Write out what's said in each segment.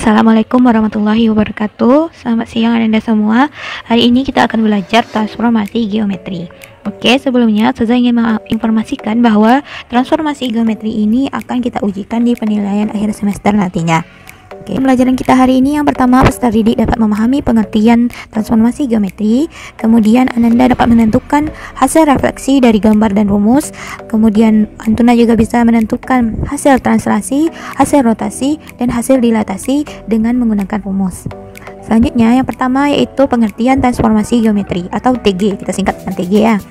Assalamualaikum warahmatullahi wabarakatuh. Selamat siang Anda semua. Hari ini kita akan belajar transformasi geometri. Oke, sebelumnya saya ingin menginformasikan bahwa transformasi geometri ini akan kita ujikan di penilaian akhir semester nantinya. Oke, pelajaran kita hari ini yang pertama, peserta didik dapat memahami pengertian transformasi geometri. Kemudian Ananda dapat menentukan hasil refleksi dari gambar dan rumus. Kemudian Antuna juga bisa menentukan hasil translasi, hasil rotasi, dan hasil dilatasi dengan menggunakan rumus. Selanjutnya yang pertama yaitu pengertian transformasi geometri atau TG. Kita singkat dengan TG ya.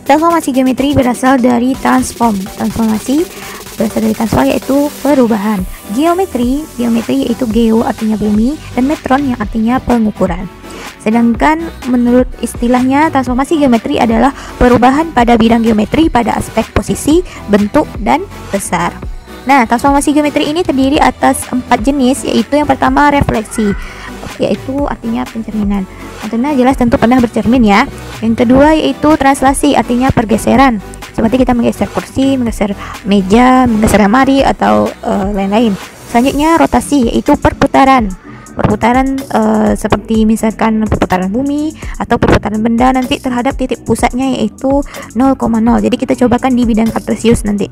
Transformasi geometri berasal dari transformasi berasal dari transform yaitu perubahan. Geometri yaitu geo artinya bumi dan metron yang artinya pengukuran. Sedangkan menurut istilahnya transformasi geometri adalah perubahan pada bidang geometri pada aspek posisi, bentuk, dan besar. Nah, transformasi geometri ini terdiri atas 4 jenis, yaitu yang pertama refleksi, yaitu artinya pencerminan. Tentunya jelas tentu pernah bercermin ya. Yang kedua yaitu translasi, artinya pergeseran. Seperti kita menggeser kursi, menggeser meja, menggeser lemari atau lain-lain. Selanjutnya rotasi, yaitu perputaran. Perputaran seperti misalkan perputaran bumi atau perputaran benda nanti terhadap titik pusatnya yaitu 0,0. Jadi kita cobakan di bidang kartesius nanti.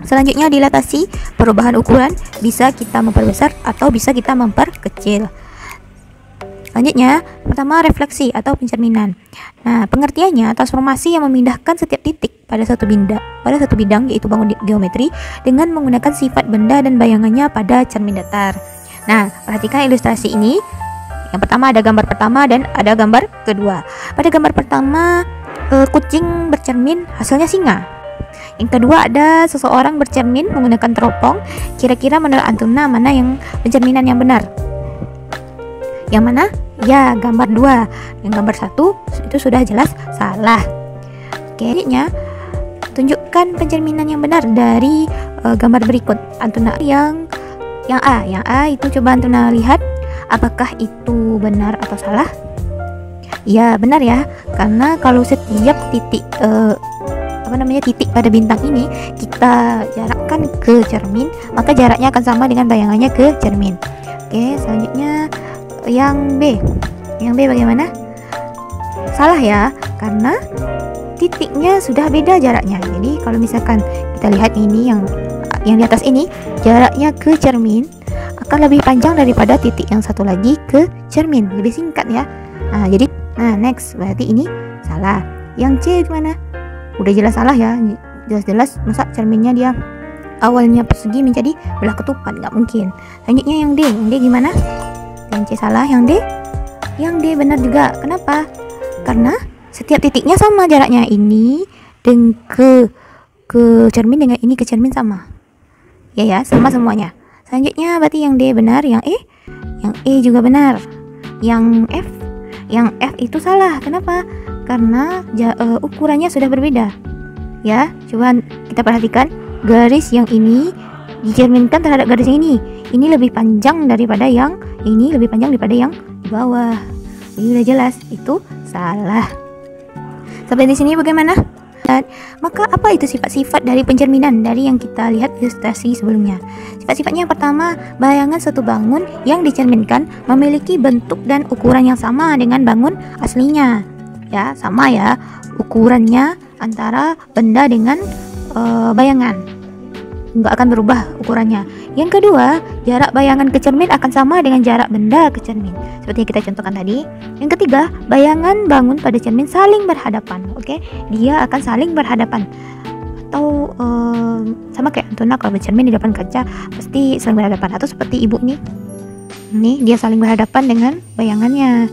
Selanjutnya dilatasi, perubahan ukuran, bisa kita memperbesar atau bisa kita memperkecil. Selanjutnya, pertama refleksi atau pencerminan. Nah, pengertiannya transformasi yang memindahkan setiap titik pada satu bidang yaitu bangun geometri dengan menggunakan sifat benda dan bayangannya pada cermin datar. Nah, perhatikan ilustrasi ini. Yang pertama ada gambar pertama dan ada gambar kedua. Pada gambar pertama kucing bercermin, hasilnya singa. Yang kedua ada seseorang bercermin menggunakan teropong. Kira-kira menurut Antuna mana yang pencerminan yang benar? Yang mana? Ya, gambar 2. Yang gambar 1 itu sudah jelas salah. Oke, selanjutnya tunjukkan pencerminan yang benar dari gambar berikut. Antuna yang A itu coba Antuna lihat apakah itu benar atau salah. Ya, benar ya. Karena kalau setiap titik titik pada bintang ini kita jarakkan ke cermin, maka jaraknya akan sama dengan bayangannya ke cermin. Oke, selanjutnya yang B bagaimana? Salah ya, karena titiknya sudah beda jaraknya. Jadi kalau misalkan kita lihat ini yang di atas ini, jaraknya ke cermin akan lebih panjang daripada titik yang satu lagi ke cermin, lebih singkat ya. Nah next, berarti ini salah. Yang C gimana? Udah jelas salah ya, jelas-jelas masa cerminnya dia awalnya persegi menjadi belah ketupat, nggak mungkin. Selanjutnya yang D gimana? Yang C salah, yang D benar juga. Kenapa? Karena setiap titiknya sama jaraknya, ini dan ke cermin dengan ini ke cermin sama. Ya, sama semuanya. Selanjutnya berarti yang D benar, yang E juga benar. Yang F itu salah. Kenapa? Karena ukurannya sudah berbeda. Ya, coba kita perhatikan garis yang ini dicerminkan terhadap garis yang ini. Ini lebih panjang daripada yang ini, lebih panjang daripada yang di bawah. Jadi udah jelas itu salah. Sampai di sini bagaimana? Maka apa itu sifat-sifat dari pencerminan dari yang kita lihat ilustrasi sebelumnya? Sifat-sifatnya yang pertama, bayangan suatu bangun yang dicerminkan memiliki bentuk dan ukuran yang sama dengan bangun aslinya. Ya, sama ya ukurannya antara benda dengan bayangan. Nggak akan berubah ukurannya. Yang kedua, jarak bayangan ke cermin akan sama dengan jarak benda ke cermin, seperti yang kita contohkan tadi. Yang ketiga, bayangan bangun pada cermin saling berhadapan. Oke, dia akan saling berhadapan. Atau sama kayak Antuna kalau bercermin di depan kaca pasti saling berhadapan. Atau seperti ibu nih, dia saling berhadapan dengan bayangannya.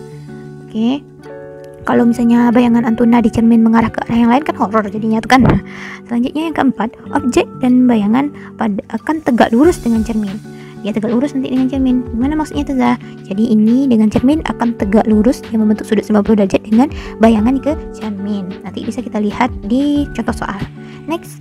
Oke. Kalau misalnya bayangan Antuna di cermin mengarah ke arah yang lain kan horor jadinya tuh kan. Selanjutnya yang keempat, objek dan bayangan akan tegak lurus dengan cermin. Dia tegak lurus nanti dengan cermin. Gimana maksudnya tuh Zah? Jadi ini dengan cermin akan tegak lurus yang membentuk sudut 90 derajat dengan bayangan ke cermin. Nanti bisa kita lihat di contoh soal. Next.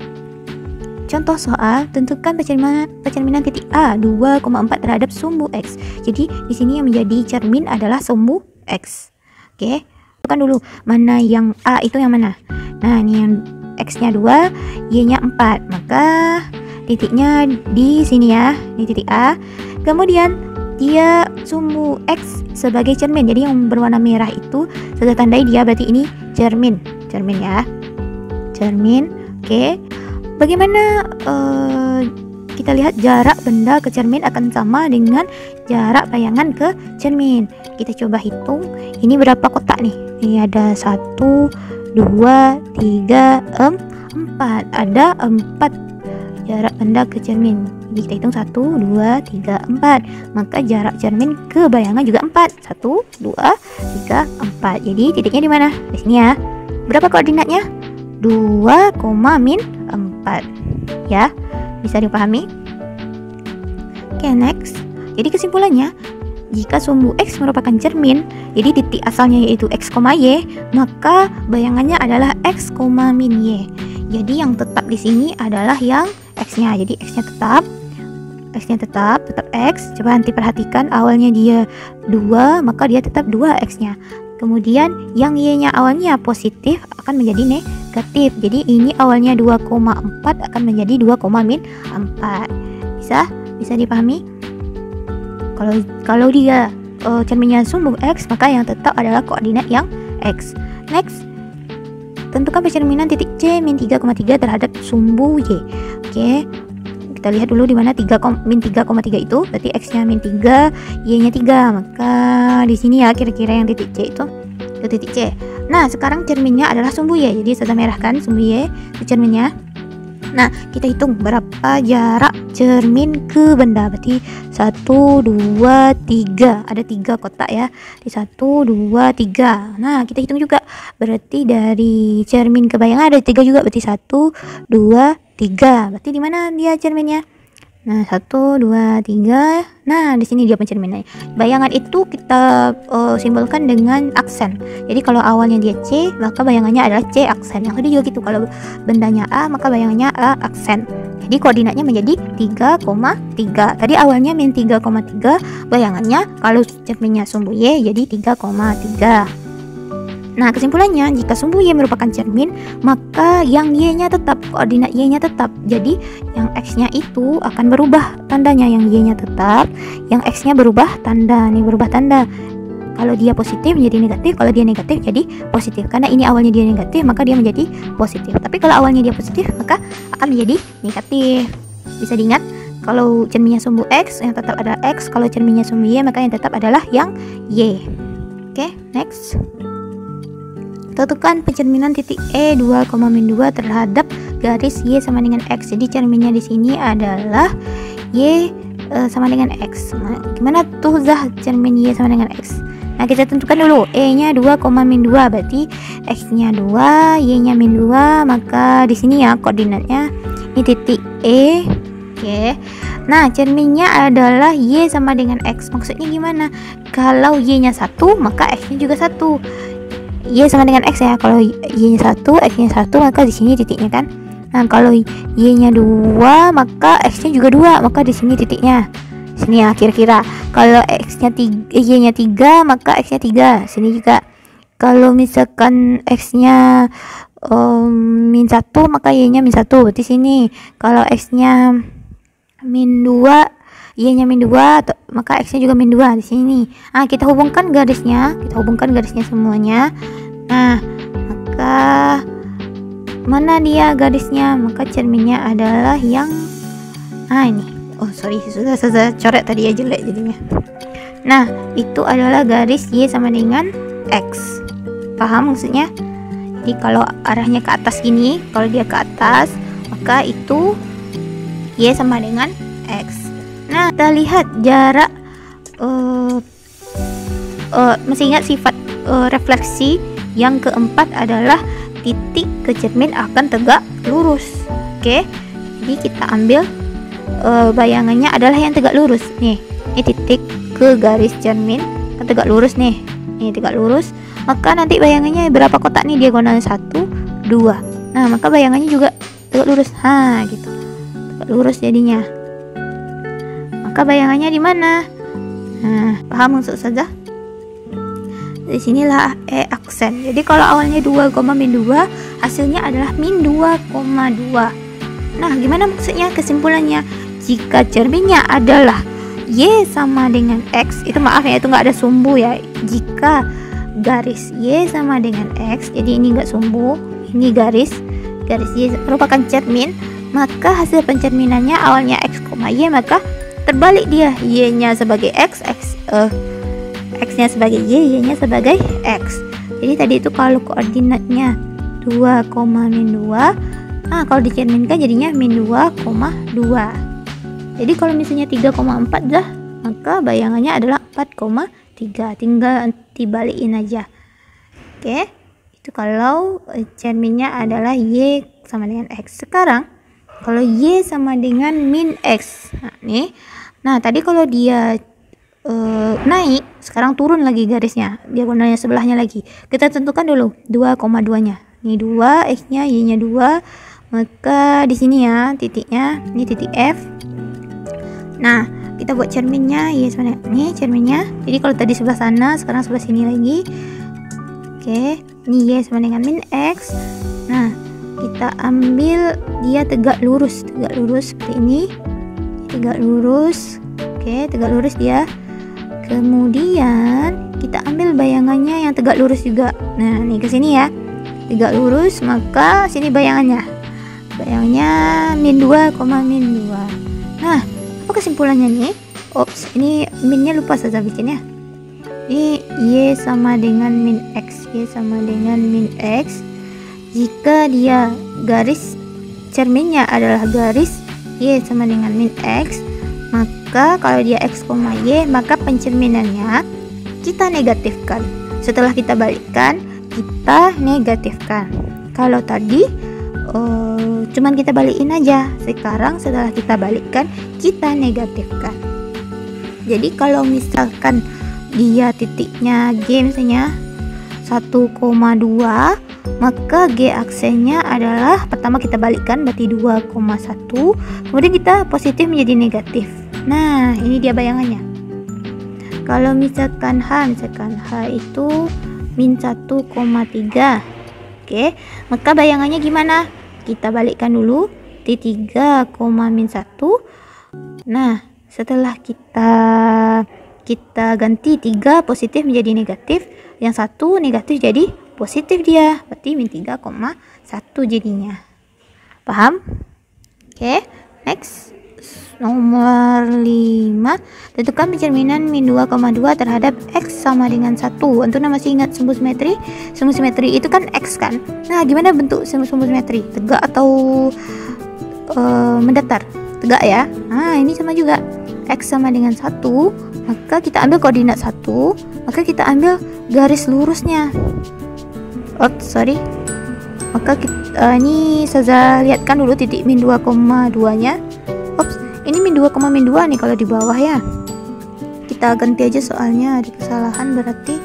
Contoh soal, tentukan pencerminan titik A 2,4 terhadap sumbu X. Jadi di sini yang menjadi cermin adalah sumbu X. Oke. Kan dulu mana yang A itu yang mana. Nah, ini yang X nya 2, Y nya 4. Maka titiknya di sini ya, di titik A. Kemudian dia sumbu X sebagai cermin. Jadi yang berwarna merah itu saya tandai dia berarti ini cermin. Cermin ya. Cermin. Oke. Bagaimana kita lihat jarak benda ke cermin akan sama dengan jarak bayangan ke cermin. Kita coba hitung. Ini berapa kotak nih? Ini ada 1, 2, 3, 4. Ada 4 jarak benda ke cermin. Jadi kita hitung 1, 2, 3, 4. Maka jarak cermin ke bayangan juga 4. 1, 2, 3, 4. Jadi titiknya di mana? Di sini ya. Berapa koordinatnya? 2, min 4. Ya. Bisa dipahami? Oke, next. Jadi kesimpulannya, jika sumbu X merupakan cermin, jadi titik asalnya yaitu X, Y, maka bayangannya adalah X, min Y. Jadi yang tetap di sini adalah yang X-nya. Jadi X-nya tetap X. Coba nanti perhatikan awalnya dia 2, maka dia tetap 2 X-nya. Kemudian yang Y-nya awalnya positif akan menjadi negatif. Jadi ini awalnya 2,4 akan menjadi 2, - 4. Bisa dipahami? Kalau dia cerminnya sumbu X, maka yang tetap adalah koordinat yang X. Next, tentukan pencerminan titik C min 3,3 terhadap sumbu Y. Oke, kita lihat dulu di mana min 3,3 itu, berarti X-nya min 3, Y-nya 3. Maka di sini ya kira-kira yang titik C itu titik C. Nah, sekarang cerminnya adalah sumbu Y. Jadi saya merahkan sumbu Y ke cerminnya. Nah, kita hitung berapa jarak cermin ke benda. Berarti 1, 2, 3. Ada 3 kotak ya. Di 1, 2, 3. Nah, kita hitung juga. Berarti dari cermin ke bayangan ada 3 juga. Berarti 1, 2, 3. Berarti di mana dia cerminnya? Nah, 1, 2, 3. Nah, di sini dia pencerminannya. Bayangan itu kita simbolkan dengan aksen. Jadi kalau awalnya dia C, maka bayangannya adalah C aksen. Yang tadi juga gitu. Kalau bendanya A, maka bayangannya A aksen. Jadi koordinatnya menjadi 3,3. Tadi awalnya min 3,3, bayangannya kalau cerminnya sumbu Y jadi 3,3. Nah, kesimpulannya, jika sumbu Y merupakan cermin, maka yang Y-nya tetap, koordinat Y-nya tetap. Jadi, yang X-nya itu akan berubah tandanya. Yang Y-nya tetap, yang X-nya berubah tanda. Nih, berubah tanda. Kalau dia positif menjadi negatif, kalau dia negatif jadi positif. Karena ini awalnya dia negatif, maka dia menjadi positif. Tapi kalau awalnya dia positif, maka akan menjadi negatif. Bisa diingat, kalau cerminnya sumbu X, yang tetap adalah X. Kalau cerminnya sumbu Y, maka yang tetap adalah yang Y. Oke, next. Tentukan pencerminan titik E 2, min 2 terhadap garis Y sama dengan X. Jadi cerminnya di sini adalah Y sama dengan X. Nah, gimana tuh Zah cermin Y sama dengan X? Nah, kita tentukan dulu E-nya 2, min 2, berarti X-nya 2, Y-nya min 2, maka di sini ya koordinatnya ini titik E. Oke. Nah, cerminnya adalah Y sama dengan X. Maksudnya gimana? Kalau Y-nya 1, maka X-nya juga 1. Y sama dengan X ya. Kalau Y-nya 1, X-nya 1, maka di sini titiknya kan. Nah, kalau Y-nya 2, maka X-nya juga 2, maka di sini titiknya. Sini ya kira-kira. Kalau Y-nya 3, maka X-nya 3. Sini juga. Kalau misalkan X-nya min 1, maka Y-nya min 1. Berarti sini. Kalau X-nya min 2, Y-nya min 2, maka X-nya juga min 2 di sini. Nah, kita hubungkan garisnya semuanya. Nah, maka mana dia garisnya? Maka cerminnya adalah yang ini. Oh, sorry, sudah saya coret tadi ya, jelek jadinya. Nah, itu adalah garis Y sama dengan X. Paham maksudnya? Jadi kalau arahnya ke atas gini, kalau dia ke atas, maka itu Y sama dengan X. Nah, kita lihat jarak masih ingat sifat refleksi yang keempat adalah titik ke cermin akan tegak lurus. Oke, jadi kita ambil bayangannya adalah yang tegak lurus. Nih, ini titik ke garis cermin akan tegak lurus nih. Ini tegak lurus, maka nanti bayangannya berapa kotak nih? Diagonal 1, 2. Nah, maka bayangannya juga tegak lurus. Gitu. Tegak lurus jadinya. Maka bayangannya di mana? Nah, paham maksud saja? Di sinilah E aksen. Jadi kalau awalnya 2, min 2, hasilnya adalah min 2,2. Nah, gimana maksudnya? Kesimpulannya, jika cerminnya adalah Y sama dengan X, itu maaf ya, itu nggak ada sumbu ya. Jika garis Y sama dengan X, jadi ini nggak sumbu, ini garis Y merupakan cermin, maka hasil pencerminannya awalnya X, Y, maka terbalik dia, Y-nya sebagai X nya sebagai Y nya sebagai X. Jadi tadi itu kalau koordinatnya 2, min 2, nah kalau dicerminkan jadinya min 2,2. Jadi kalau misalnya 3,4 dah, maka bayangannya adalah 4,3, tinggal dibalikin aja. Oke, itu kalau cerminnya adalah Y sama dengan X. Sekarang kalau Y sama dengan min X, nah tadi kalau dia naik, sekarang turun lagi garisnya, diagonalnya sebelahnya lagi. Kita tentukan dulu 2,2 nya. Ini 2, X nya, Y nya 2. Maka di sini ya titiknya, ini titik F. Nah, kita buat cerminnya Y sama dengan ini cerminnya. Jadi kalau tadi sebelah sana, sekarang sebelah sini lagi. Oke, ini Y sama dengan min X. Nah, kita ambil dia tegak lurus seperti ini. Tegak lurus. Oke, tegak lurus dia. Kemudian kita ambil bayangannya yang tegak lurus juga. Nah, nih ke sini ya. Tegak lurus, maka sini bayangannya min 2, min 2. Nah, apa kesimpulannya nih? Ops, ini minnya lupa saja bikinnya. Ini Y sama dengan min X, Y sama dengan min X. Jika dia garis cerminnya adalah garis Y sama dengan min X, maka kalau dia X, Y, maka pencerminannya kita negatifkan. Setelah kita balikkan, kita negatifkan. Kalau tadi cuman kita balikin aja, sekarang setelah kita balikkan, kita negatifkan. Jadi kalau misalkan dia titiknya G misalnya 1,2, maka G aksennya adalah pertama kita balikkan berarti 2,1, kemudian kita positif menjadi negatif. Nah, ini dia bayangannya. Kalau misalkan H itu min 1,3. Oke, maka bayangannya gimana? Kita balikkan dulu di 3, min 1. Nah, setelah kita ganti 3 positif menjadi negatif, yang 1 negatif jadi positif dia, berarti min 3,1 jadinya. Paham? Oke, next. Nomor 5, tentukan pencerminan min 2,2 terhadap X sama dengan 1. Antum masih ingat sumbu simetri? Sumbu simetri itu kan X kan? Nah, gimana bentuk sumbu simetri? Tegak atau mendatar? Tegak ya. Nah, ini sama juga. X sama dengan 1, maka kita ambil koordinat 1, maka kita ambil garis lurusnya. Maka kita, ini saya lihatkan dulu titik min 2,2 nya. Ini min 2, min 2 nih kalau di bawah ya. Kita ganti aja soalnya ada kesalahan, berarti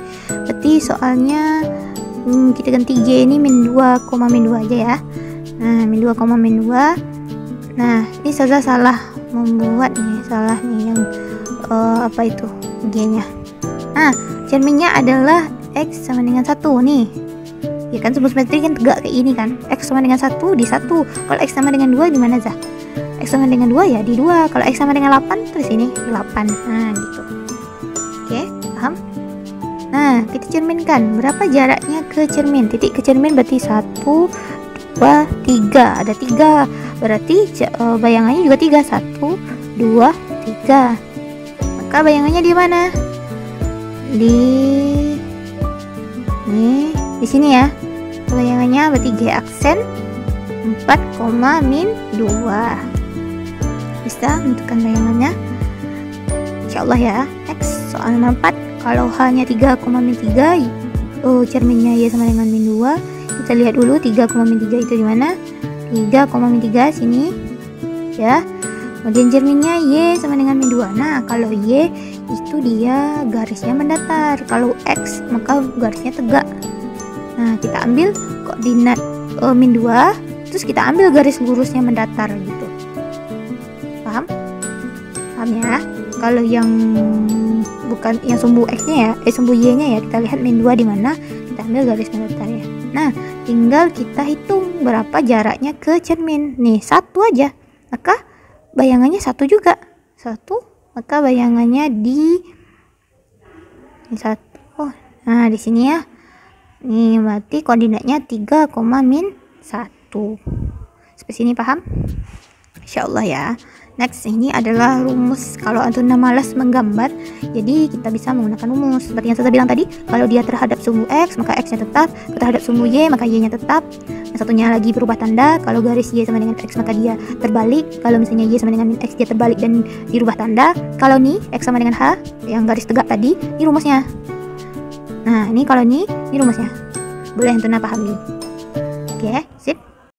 soalnya kita ganti G ini min 2, min 2 aja ya. Nah, min 2, min 2. Nah, ini saya salah membuat nih, yang apa itu G-nya. Nah, cerminnya adalah X sama dengan 1 nih. Ya kan, sumbu simetri kan tegak kayak ini kan. X sama dengan 1 di 1. Kalau X sama dengan 2 di mana aja? X sama dengan 2 ya di 2. Kalau X sama dengan 8 terus ini di 8. Nah, gitu. Oke, paham? Nah, kita cerminkan. Berapa jaraknya ke cermin? Titik ke cermin berarti 1, 2, 3. Ada 3. Berarti bayangannya juga 3. 1, 2, 3. Maka bayangannya di mana? Di sini ya. Bayangannya berarti G aksen 4, min 2. Bisa menentukan bayangannya, insyaallah ya. Next, soal nomor 4. Kalau hanya 3, min 3, cerminnya Y sama dengan min 2. Kita lihat dulu 3, min 3 itu di mana? 3, min 3 sini ya. Kemudian cerminnya Y sama dengan min 2. Nah, kalau Y itu dia garisnya mendatar, kalau X maka garisnya tegak. Nah, kita ambil koordinat min 2, terus kita ambil garis lurusnya mendatar gitu. Paham ya? Kalau yang bukan yang sumbu X-nya ya, sumbu Y-nya ya, kita lihat min 2 di mana, kita ambil garis mendatarnya. Nah, tinggal kita hitung berapa jaraknya ke cermin. Nih, 1 aja. Maka bayangannya 1 juga. 1, maka bayangannya di 1. Oh, nah di sini ya. Nih, berarti koordinatnya 3, min 1. Seperti sini, paham? Insyaallah ya. Next, ini adalah rumus kalau Antuna malas menggambar, jadi kita bisa menggunakan rumus seperti yang saya bilang tadi. Kalau dia terhadap sumbu X, maka X nya tetap. Terhadap sumbu Y, maka Y nya tetap. Yang satunya lagi berubah tanda. Kalau garis Y sama dengan X, maka dia terbalik. Kalau misalnya Y sama dengan X, dia terbalik dan dirubah tanda. Kalau nih X sama dengan H, yang garis tegak tadi, ini rumusnya. Nah, ini kalau ini rumusnya. Boleh Antuna pahami. Oke, sip.